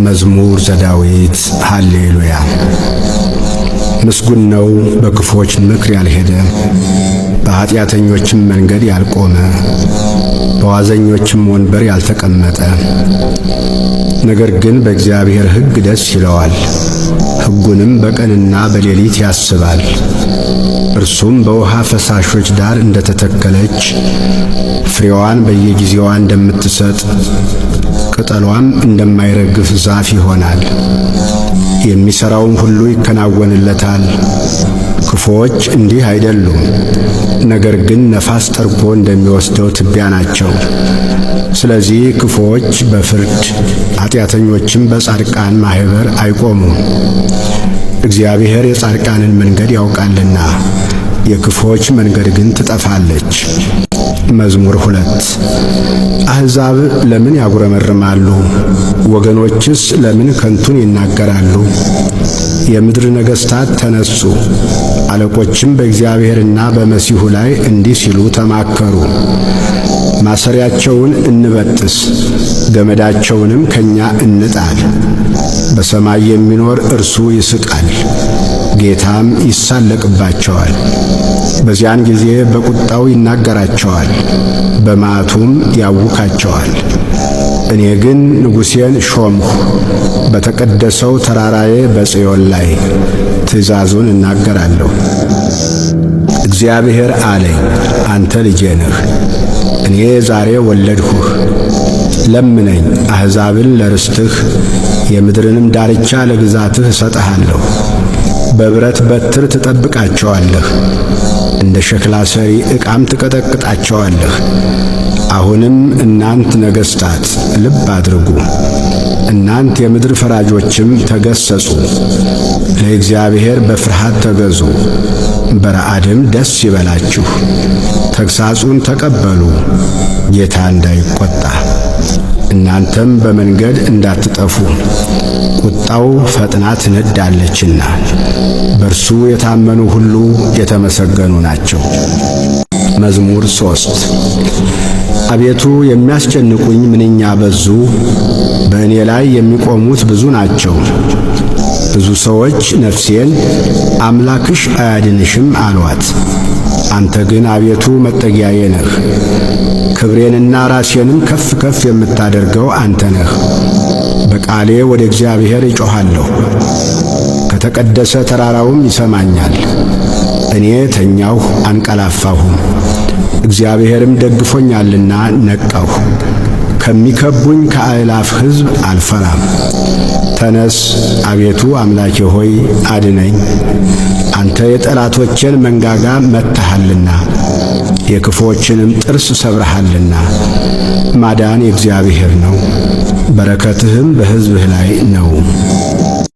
መዝሙር ዘዳዊት ሃሌሉያ። ምስጉን ነው በክፉዎች ምክር ያልሄደ፣ በኃጢአተኞችም መንገድ ያልቆመ፣ በዋዘኞችም ወንበር ያልተቀመጠ። ነገር ግን በእግዚአብሔር ሕግ ደስ ይለዋል፣ ሕጉንም በቀንና በሌሊት ያስባል። እርሱም በውሃ ፈሳሾች ዳር እንደተተከለች፣ ፍሬዋን በየጊዜዋ እንደምትሰጥ፣ ቅጠሏም እንደማይረግፍ ዛፍ ይሆናል። የሚሠራውም ሁሉ ይከናወንለታል። ክፉዎች እንዲህ አይደሉም፣ ነገር ግን ነፋስ ጠርጎ እንደሚወስደው ትቢያ ናቸው። ስለዚህ ክፉዎች በፍርድ ኃጢአተኞችም በጻድቃን ማኅበር አይቆሙም። እግዚአብሔር የጻድቃንን መንገድ ያውቃልና የክፉዎች መንገድ ግን ትጠፋለች። መዝሙር 2 አሕዛብ ለምን ያጉረመርማሉ? ወገኖችስ ለምን ከንቱን ይናገራሉ? የምድር ነገሥታት ተነሱ፣ አለቆችም በእግዚአብሔርና በመሲሑ ላይ እንዲህ ሲሉ ተማከሩ። ማሰሪያቸውን እንበጥስ፣ ገመዳቸውንም ከእኛ እንጣል። በሰማይ የሚኖር እርሱ ይስቃል፣ ጌታም ይሳለቅባቸዋል። በዚያን ጊዜ በቁጣው ይናገራቸዋል፣ በመዓቱም ያውካቸዋል። እኔ ግን ንጉሴን ሾምሁ፣ በተቀደሰው ተራራዬ በጽዮን ላይ ትእዛዙን እናገራለሁ። እግዚአብሔር አለኝ፣ አንተ ልጄ ነህ፣ እኔ ዛሬ ወለድሁህ። ለምነኝ፣ አሕዛብን ለርስትህ፣ የምድርንም ዳርቻ ለግዛትህ እሰጥሃለሁ። በብረት በትር ትጠብቃቸዋለህ፣ እንደ ሸክላ ሰሪ ዕቃም ትቀጠቅጣቸዋለህ። አሁንም እናንት ነገሥታት ልብ አድርጉ፣ እናንት የምድር ፈራጆችም ተገሠጹ። ለእግዚአብሔር በፍርሃት ተገዙ፣ በረዓድም ደስ ይበላችሁ። ተግሣጹን ተቀበሉ፣ ጌታ እንዳይቈጣ፣ እናንተም በመንገድ እንዳትጠፉ። ቁጣው ፈጥና ትነዳለችና በእርሱ የታመኑ ሁሉ የተመሰገኑ ናቸው። መዝሙር 3 አቤቱ የሚያስጨንቁኝ ምንኛ በዙ! በእኔ ላይ የሚቆሙት ብዙ ናቸው። ብዙ ሰዎች ነፍሴን አምላክሽ አያድንሽም አሏት። አንተ ግን አቤቱ መጠጊያዬ ነህ፣ ክብሬንና ራሴንም ከፍ ከፍ የምታደርገው አንተ ነህ። በቃሌ ወደ እግዚአብሔር እጮኻለሁ፣ ከተቀደሰ ተራራውም ይሰማኛል። እኔ ተኛሁ አንቀላፋሁም፣ እግዚአብሔርም ደግፎኛልና ነቃሁ። ከሚከቡኝ ከአእላፍ ሕዝብ አልፈራም። ተነስ አቤቱ አምላኬ ሆይ አድነኝ። አንተ የጠላቶቼን መንጋጋ መትሃልና የክፉዎችንም ጥርስ ሰብረሃልና። ማዳን የእግዚአብሔር ነው፣ በረከትህም በሕዝብህ ላይ ነው።